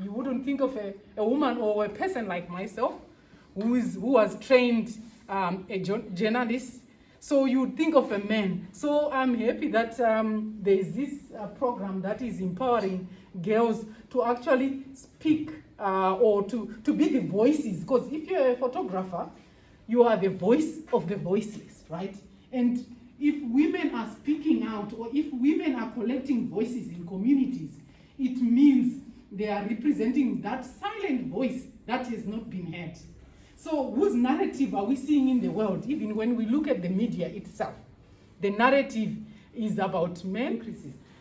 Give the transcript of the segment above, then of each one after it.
You wouldn't think of a woman or a person like myself who was trained a journalist. So you would think of a man. So I'm happy that there is this program that is empowering girls to actually speak or to be the voices. Because if you're a photographer, you are the voice of the voiceless, right? And if women are speaking out, or if women are collecting voices in communities, it means they are representing that silent voice that has not been heard. So whose narrative are we seeing in the world? Even when we look at the media itself, the narrative is about men.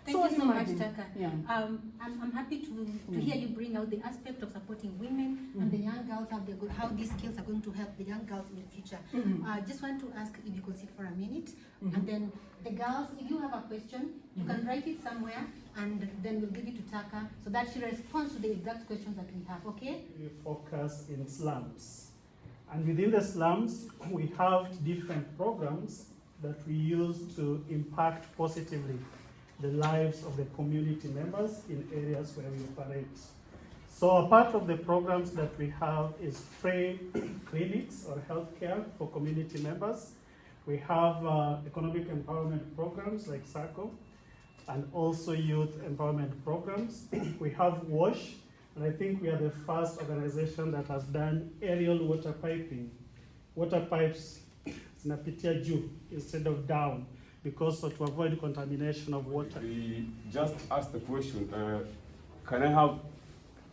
Thank you so much, Taka. Yeah. I'm happy to hear you bring out the aspect of supporting women and the young girls, how these skills are going to help the young girls in the future. I just want to ask if you could sit for a minute, and then the girls, if you have a question, you can write it somewhere, and then we'll give it to Taka so that she responds to the exact questions that we have, okay? We focus in slums. And within the slums, we have different programs that we use to impact positively the lives of the community members in areas where we operate. So a part of the programs that we have is free clinics or healthcare for community members. We have economic empowerment programs like SACCO, and also youth empowerment programs. We have WASH, and I think we are the first organization that has done aerial water piping. Water pipes zinapitia juu instead of down, because to avoid contamination of water. We just asked the question, can I have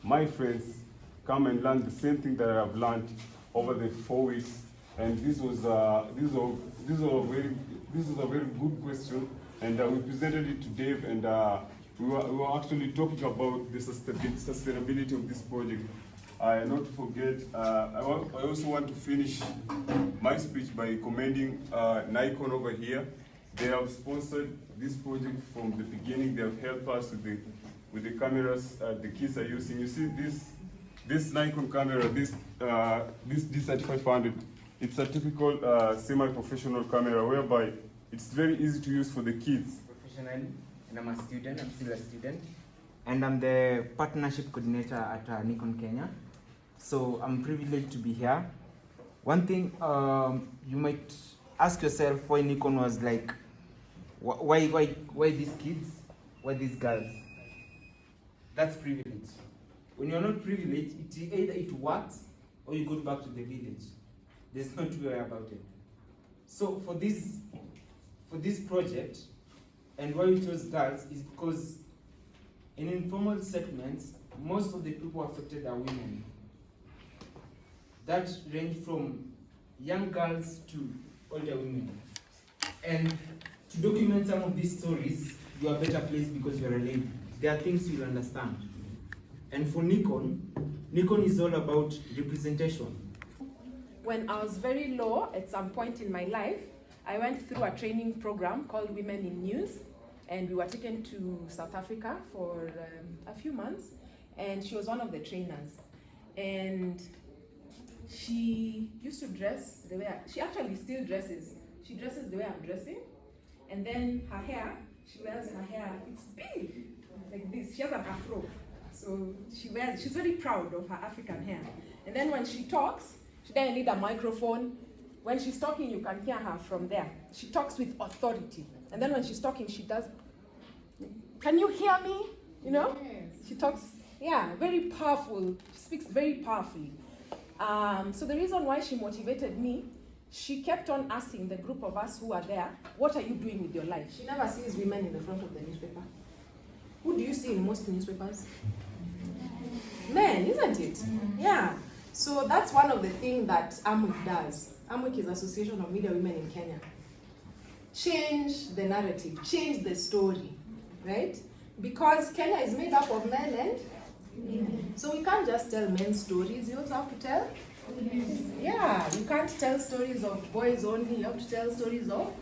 my friends come and learn the same thing that I have learned over the 4 weeks? And this was a very good question, and we presented it to Dave, and we were actually talking about the sustainability of this project. Not to forget, I also want to finish my speech by commending Nikon over here. They have sponsored this project from the beginning. They have helped us with the cameras the kids are using. You see this Nikon camera, this D3500. It's a typical semi-professional camera whereby it's very easy to use for the kids. Professionally, and I'm a student. I'm still a student, and I'm the partnership coordinator at Nikon Kenya. So I'm privileged to be here. One thing you might ask yourself, why Nikon was like, why these kids, why these girls? That's privilege. When you're not privileged, either it works or you go back to the village. There's no two way about it. So for this project, and why we chose girls is because in informal settlements, most of the people affected are women. That range from young girls to older women. And to document some of these stories, you are better placed because you are a lady. There are things you'll understand. And for Nikon is all about representation. When I was very low at some point in my life, I went through a training program called Women in News, and we were taken to South Africa for a few months, and she was one of the trainers. And she used to dress the way she actually still dresses. She dresses the way I'm dressing, and then her hair, she wears her hair, it's big, like this. She has an afro, so she's very proud of her African hair. And then when she talks, she doesn't need a microphone. When she's talking, you can hear her from there. She talks with authority. And then when she's talking, she does, can you hear me? You know? Yes. She talks, very powerful. She speaks very powerfully. So the reason why she motivated me, she kept on asking the group of us who are there, what are you doing with your life? She never sees women in the front of the newspaper. Who do you see in most newspapers? Men, isn't it? Yeah. So that's one of the things that AMWIC does. AMWIC is Association of Media Women in Kenya. Change the narrative, change the story, right? Because Kenya is made up of men and women. So we can't just tell men's stories, you also have to tell. Yeah, you can't tell stories of boys only, you have to tell stories of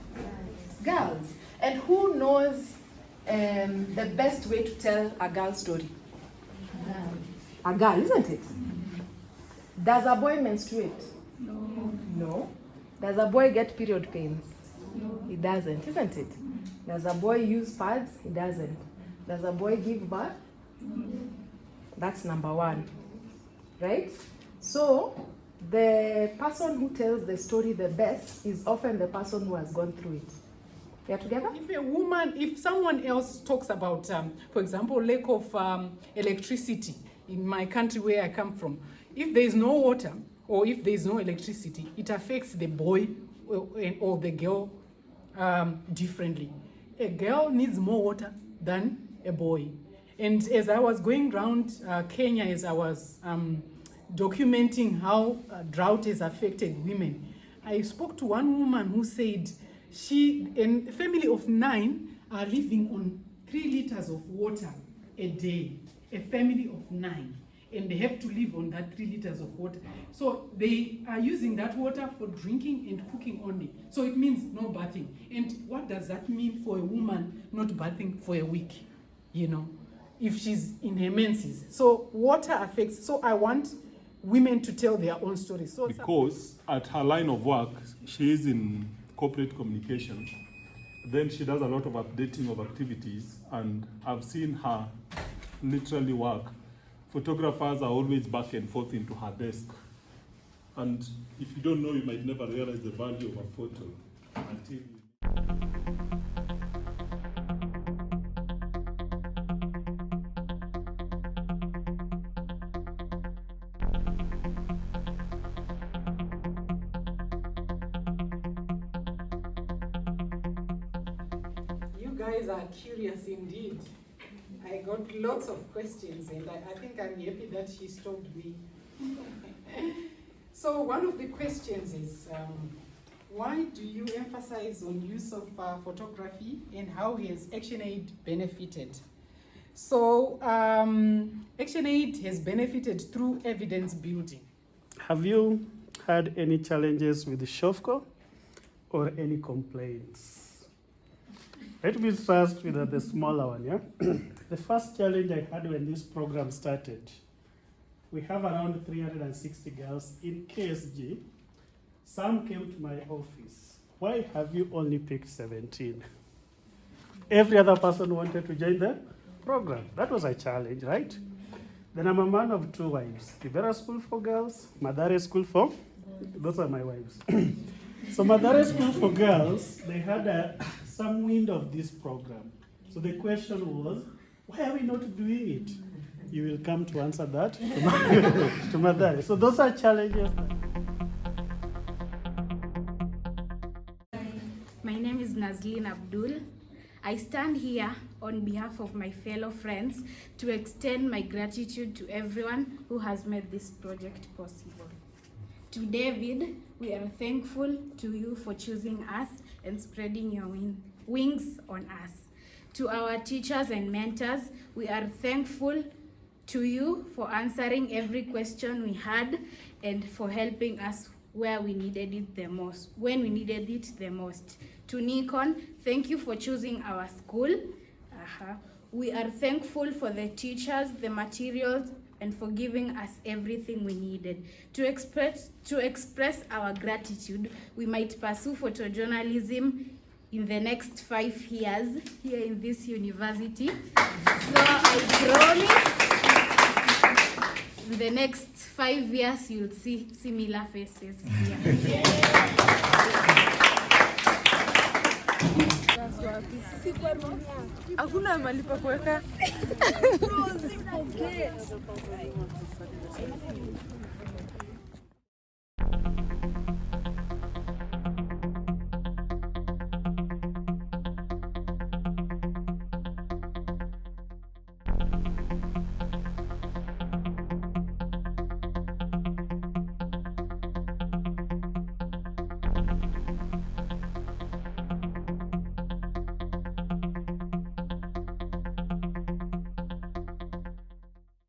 girls. And who knows the best way to tell a girl story? A girl, isn't it? Does a boy menstruate? No. Does a boy get period pains? No. He doesn't, isn't it? Does a boy use pads? He doesn't. Does a boy give birth? No. That's number one, right? So the person who tells the story the best is often the person who has gone through it. We are together? If someone else talks about, for example, lack of electricity in my country where I come from, if there is no water or if there is no electricity, it affects the boy or the girl differently. A girl needs more water than a boy. And as I was going around Kenya, as I was documenting how drought has affected women, I spoke to one woman who said she and a family of 9 are living on 3 liters of water a day. A family of 9. And they have to live on that 3 liters of water. So they are using that water for drinking and cooking only. So it means no bathing. And what does that mean for a woman not bathing for a week? You know, if she's in her menses. So water affects. So I want women to tell their own stories. So because at her line of work, she is in corporate communication. Then she does a lot of updating of activities, and I've seen her literally work. Photographers are always back and forth into her desk. And if you don't know, you might never realize the value of a photo until you guys are curious indeed. I got lots of questions, and I think I'm happy that she stopped me. So one of the questions is, why do you emphasize on use of photography, and how has ActionAid benefited? So ActionAid has benefited through evidence building. Have you had any challenges with the Shofco or any complaints? Let me start with the smaller one, yeah? The first challenge I had when this program started, we have around 360 girls in KSG. Some came to my office. Why have you only picked 17? Every other person wanted to join the program. That was a challenge, right? Then I'm a man of 2 wives. Kibera School for girls, Madare School for, those are my wives. So Madare School for girls, they had some wind of this program. So the question was, why are we not doing it? You will come to answer that to Madare. So those are challenges. My name is Nazlin Abdul. I stand here on behalf of my fellow friends to extend my gratitude to everyone who has made this project possible. To David, we are thankful to you for choosing us and spreading your wings on us. To our teachers and mentors, we are thankful to you for answering every question we had and for helping us where we needed it the most, when we needed it the most. To Nikon, thank you for choosing our school. We are thankful for the teachers, the materials, and for giving us everything we needed. To express our gratitude, we might pursue photojournalism in the next 5 years here in this university. So I promise in the next 5 years you'll see similar faces here. Hakuna mahali pa kuweka.